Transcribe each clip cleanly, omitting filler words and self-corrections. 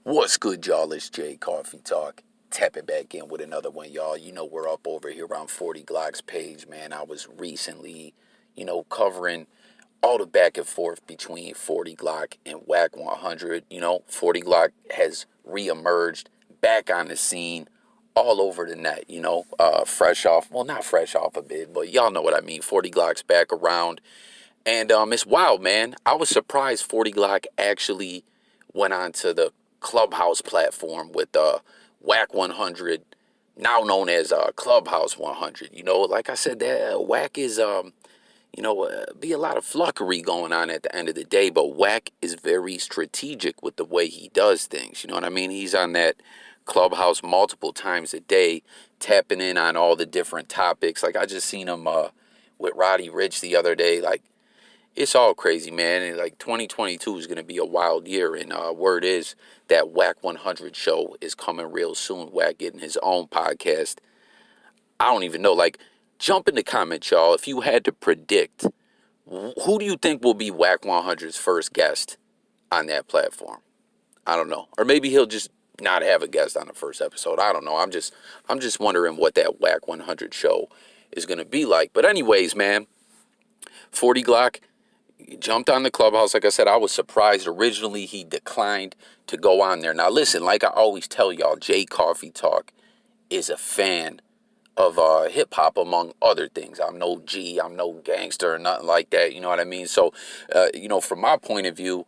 What's good, y'all? It's Jay Coffee Talk. Tapping back in with another one, y'all. You know, we're up over here on 40GLOCC's page, man. I was recently, covering all the back and forth between 40GLOCC and Whack 100. 40GLOCC has reemerged back on the scene all over the net, fresh off, well, not fresh off a bit, but y'all know what I mean. 40GLOCC's back around. And it's wild, man. I was surprised 40GLOCC actually went on to the Clubhouse platform with Whack 100, now known as Clubhouse 100. Like I said, that Whack is, be a lot of fluffery going on at the end of the day, but Whack is very strategic with the way he does things. You know what I mean? He's on that Clubhouse multiple times a day, tapping in on all the different topics. Like, I just seen him with Roddy Ricch the other day. Like, it's all crazy, man. And like 2022 is going to be a wild year. And word is that Whack 100 show is coming real soon. Whack getting his own podcast. I don't even know. Like, jump in the comments, y'all. If you had to predict, who do you think will be Whack 100's first guest on that platform? I don't know. Or maybe he'll just not have a guest on the first episode. I don't know. I'm just wondering what that Whack 100 show is going to be like. But anyways, man, 40GLOCC jumped on the Clubhouse. Like I said, I was surprised. Originally, he declined to go on there. Now, listen, like I always tell y'all, Jay Coffee Talk is a fan of hip-hop, among other things. I'm no G, I'm no gangster or nothing like that, you know what I mean? So, from my point of view,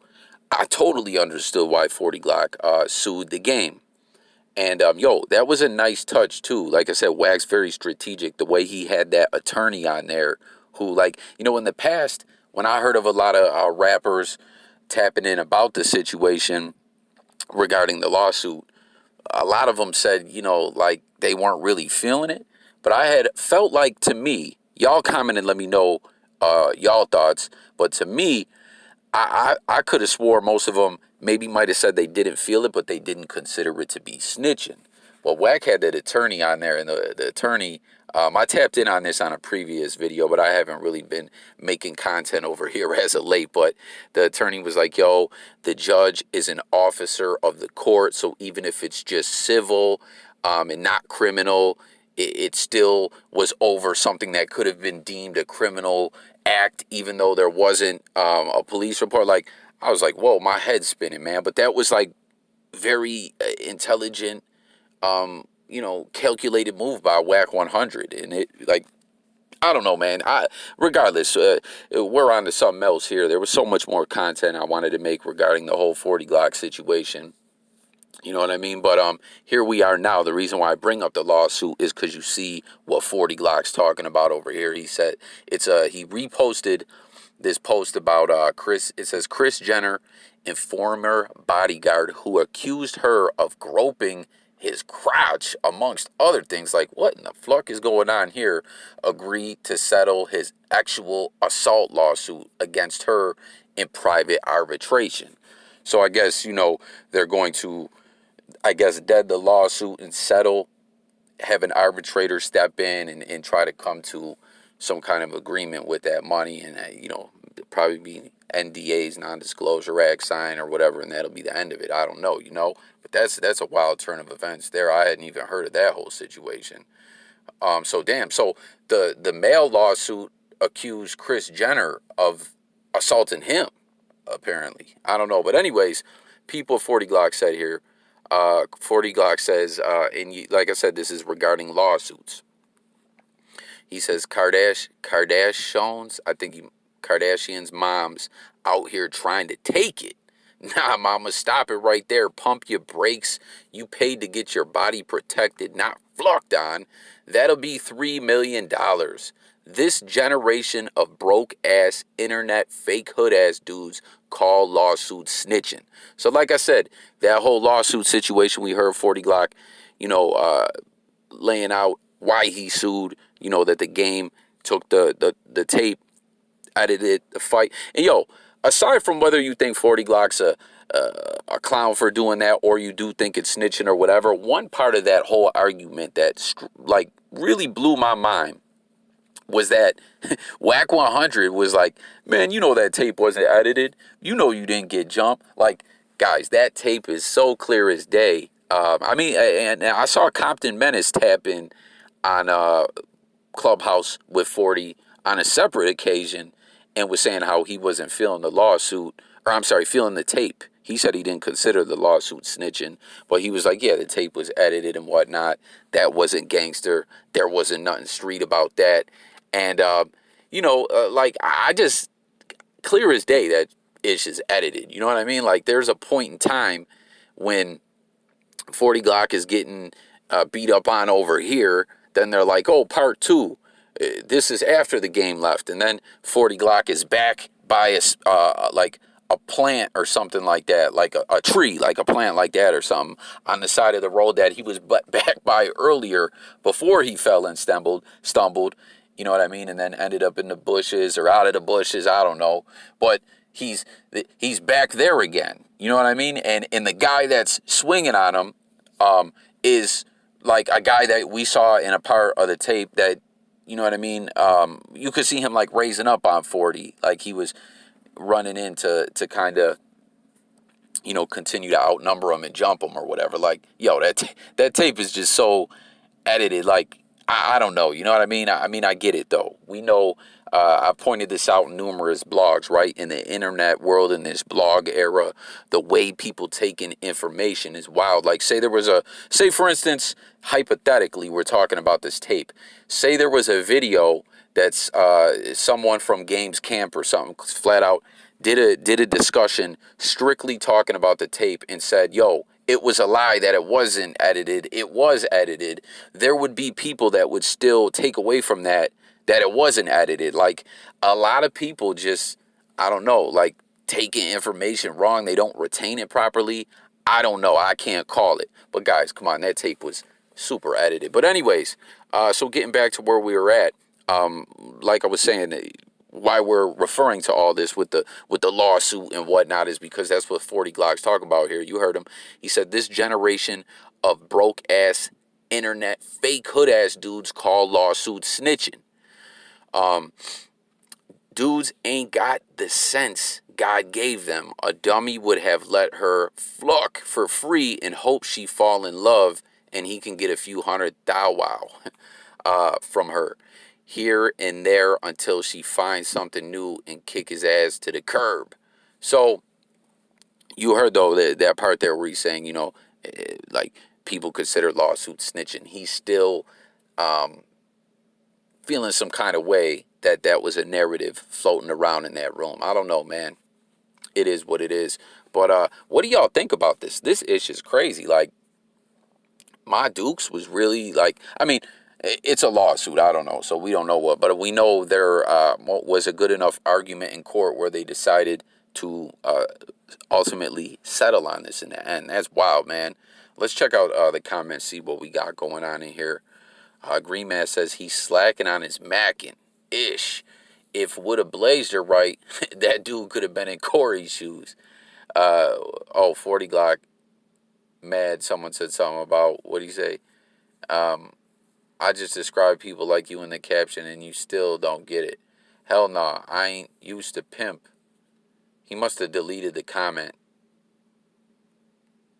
I totally understood why 40GLOCC sued the game. And, that was a nice touch, too. Like I said, Wack's very strategic. The way he had that attorney on there who, like, in the past, when I heard of a lot of rappers tapping in about the situation regarding the lawsuit, a lot of them said, like they weren't really feeling it. But I had felt like, to me, y'all comment and let me know y'all thoughts. But to me, I could have swore most of them maybe might have said they didn't feel it, but they didn't consider it to be snitching. Well, Whack had that attorney on there, and the attorney, I tapped in on this on a previous video, but I haven't really been making content over here as of late. But the attorney was like, yo, the judge is an officer of the court, so even if it's just civil and not criminal, it still was over something that could have been deemed a criminal act, even though there wasn't a police report. Like, I was like, whoa, my head's spinning, man. But that was like very intelligent, calculated move by Whack 100. And it, like, I don't know, man. Regardless, we're on to something else here. There was so much more content I wanted to make regarding the whole 40GLOCC situation. You know what I mean? But here we are now. The reason why I bring up the lawsuit is because you see what 40GLOCC's talking about over here. He said he reposted this post about Kris. It says Kris Jenner and former bodyguard who accused her of groping his crotch, amongst other things. Like, what in the fuck is going on here? Agreed to settle his actual assault lawsuit against her in private arbitration. So I guess, they're going to, dead the lawsuit and settle, have an arbitrator step in and try to come to some kind of agreement with that money, and probably be NDAs, non-disclosure act sign or whatever, and that'll be the end of it. I don't know, but that's a wild turn of events there. I hadn't even heard of that whole situation. So the male lawsuit accused Kris Jenner of assaulting him, apparently. I don't know, but anyways, people 40GLOCC said here. 40GLOCC says, like I said, this is regarding lawsuits. He says Kardashians, Kardashians' moms out here trying to take it. Nah, mama, stop it right there. Pump your brakes. You paid to get your body protected, not flucked on. That'll be $3 million. This generation of broke-ass, internet, fake hood-ass dudes call lawsuits snitching. So like I said, that whole lawsuit situation, we heard 40GLOCC, laying out why he sued, that the game took the tape, edited the fight. And aside from whether you think 40GLOCC's a clown for doing that, or you do think it's snitching or whatever, one part of that whole argument that really blew my mind was that Whack 100 was like, man, that tape wasn't edited. You didn't get jumped. Like, guys, that tape is so clear as day. I mean, and I saw Compton Menace tap in on Clubhouse with 40 on a separate occasion and was saying how he wasn't feeling the lawsuit, or I'm sorry, feeling the tape. He said he didn't consider the lawsuit snitching, but he was like, yeah, the tape was edited and whatnot. That wasn't gangster. There wasn't nothing street about that. And, like, I just, clear as day that ish is edited. You know what I mean? Like, there's a point in time when 40 Glock is getting beat up on over here. Then they're like, oh, part two. This is after the game left. And then 40 Glock is back by like a plant or something like that, like a tree, like a plant like that or something on the side of the road that he was back by earlier before he fell and stumbled. You know what I mean? And then ended up in the bushes or out of the bushes. I don't know. But he's back there again. You know what I mean? And the guy that's swinging on him is like a guy that we saw in a part of the tape that, you know what I mean? You could see him like raising up on 40, like he was running in to kind of, continue to outnumber him and jump him or whatever. Like, yo, that tape is just so edited. Like, I don't know. You know what I mean? I get it, though. We know, I pointed this out in numerous blogs, right? In the internet world, in this blog era, the way people take in information is wild. Like, say, for instance, hypothetically, we're talking about this tape. Say there was a video that's someone from Games Camp or something flat out did a discussion strictly talking about the tape and said, yo, it was a lie that it wasn't edited. It was edited. There would be people that would still take away from that it wasn't edited. Like, a lot of people just, I don't know, like, taking information wrong. They don't retain it properly. I don't know. I can't call it. But guys, come on, that tape was super edited. But anyways, so getting back to where we were at, like I was saying, why we're referring to all this with the lawsuit and whatnot is because that's what 40 Glock's talking about here. You heard him. He said this generation of broke ass internet fake hood ass dudes call lawsuits snitching. Dudes ain't got the sense God gave them. A dummy would have let her fluck for free and hope she fall in love and he can get a few hundred thou wow from her here and there until she finds something new and kick his ass to the curb. So you heard though that part there where he's saying, like people consider lawsuits snitching. He's still feeling some kind of way that was a narrative floating around in that room. I don't know, man. It is what it is. But what do y'all think about this? This ish is crazy. Like, my Dukes was really like, I mean, it's a lawsuit. I don't know. So we don't know what, but we know there was a good enough argument in court where they decided to ultimately settle on this in the end. That's wild, man. Let's check out the comments, see what we got going on in here. Green Man says he's slacking on his macking. Ish. If would have blazed her right, that dude could have been in Corey's shoes. 40 Glock mad. Someone said something about, what'd he say? I just described people like you in the caption and you still don't get it. Hell nah, I ain't used to pimp. He must have deleted the comment.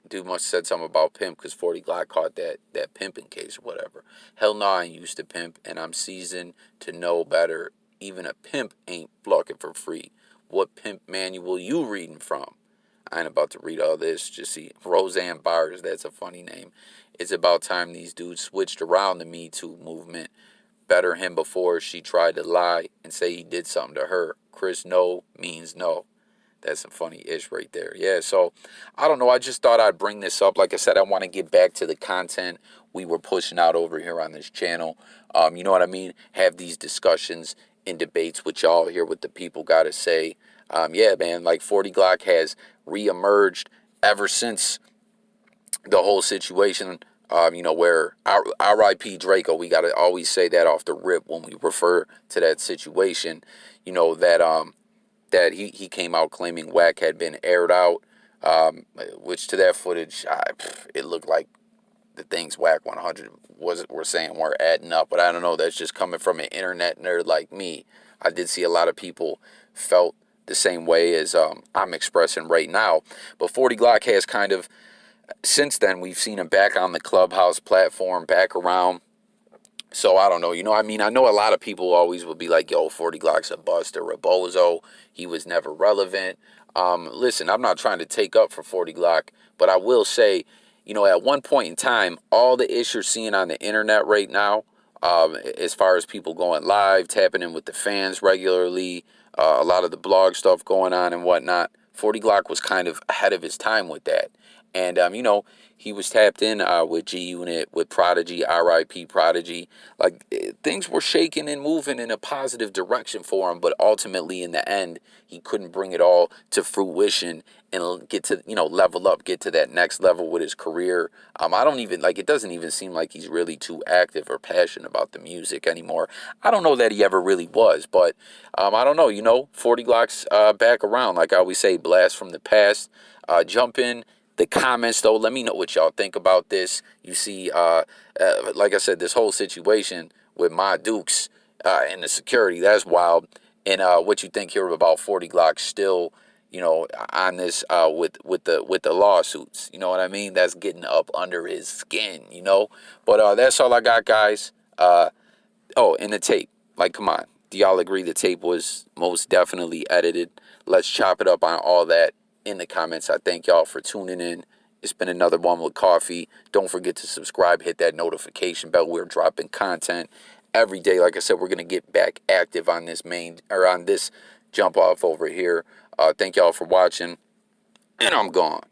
Dude must have said something about pimp because 40 Glock caught that pimping case or whatever. Hell no, I ain't used to pimp, and I'm seasoned to know better. Even a pimp ain't flocking for free. What pimp manual you reading from? I ain't about to read all this. Just see Roseanne Barrs, that's a funny name. It's about time these dudes switched around the ME2 movement. Better him before she tried to lie and say he did something to her. Kris no means no. That's some funny ish right there. Yeah, so I don't know. I just thought I'd bring this up. Like I said, I want to get back to the content we were pushing out over here on this channel. You know what I mean? Have these discussions and debates with y'all, hear what the people got to say. Yeah, man, like 40 Glock has reemerged ever since the whole situation, where R.I.P. Draco, we got to always say that off the rip when we refer to that situation, that he came out claiming Wack had been aired out, which to that footage, it looked like the things Wack 100 were saying weren't adding up. But I don't know, that's just coming from an internet nerd like me. I did see a lot of people felt the same way as I'm expressing right now. But 40 Glock has kind of, since then, we've seen him back on the Clubhouse platform, back around. So I don't know, I mean, I know a lot of people always will be like, yo, 40 Glock's a bust or a bozo. He was never relevant. Listen, I'm not trying to take up for 40 Glock, but I will say, at one point in time, all the issues you're seeing on the internet right now, as far as people going live, tapping in with the fans regularly, a lot of the blog stuff going on and whatnot, 40 Glock was kind of ahead of his time with that. And, he was tapped in with G Unit, with Prodigy, RIP Prodigy. Like, things were shaking and moving in a positive direction for him, but ultimately, in the end, he couldn't bring it all to fruition and get to, level up, get to that next level with his career. I don't even, it doesn't even seem like he's really too active or passionate about the music anymore. I don't know that he ever really was, but I don't know, 40 Glock's back around. Like I always say, blast from the past. Jump in the comments, though. Let me know what y'all think about this. You see, like I said, this whole situation with my Dukes and the security, that's wild. And what you think here about 40 Glock still, on this with the lawsuits. You know what I mean? That's getting up under his skin, But that's all I got, guys. Oh, and the tape. Like, come on. Do y'all agree the tape was most definitely edited? Let's chop it up on all that in the comments. I thank y'all for tuning in. It's been another one with coffee. Don't forget to subscribe, hit that notification bell. We're dropping content every day. Like I said, we're gonna get back active on this jump off over here. Thank y'all for watching, and I'm gone.